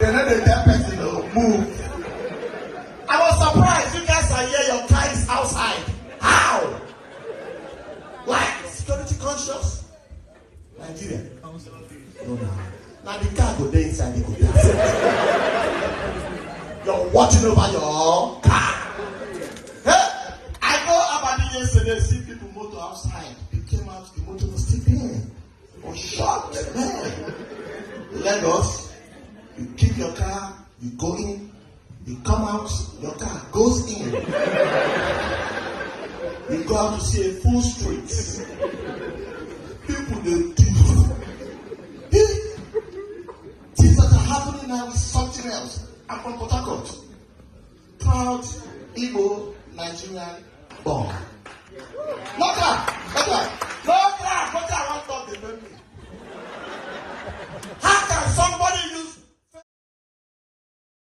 They know the damn person move. I was surprised you guys are here, your car is outside. How? Like security conscious? Nigeria. No, no. Now the car go there inside, they go there. You're watching over your car. Hey, I go Abadi yesterday, see people motor outside. They came out, the motor was still there. I was shocked, man. Lagos, you keep your car, you go in, you come out, your car goes in. You go out to see a full street. People they do. Things that are happening now is something else. I'm from Port Harcourt. Proud Igbo Nigerian born. No clap. What I want to talk the memory. How can somebody use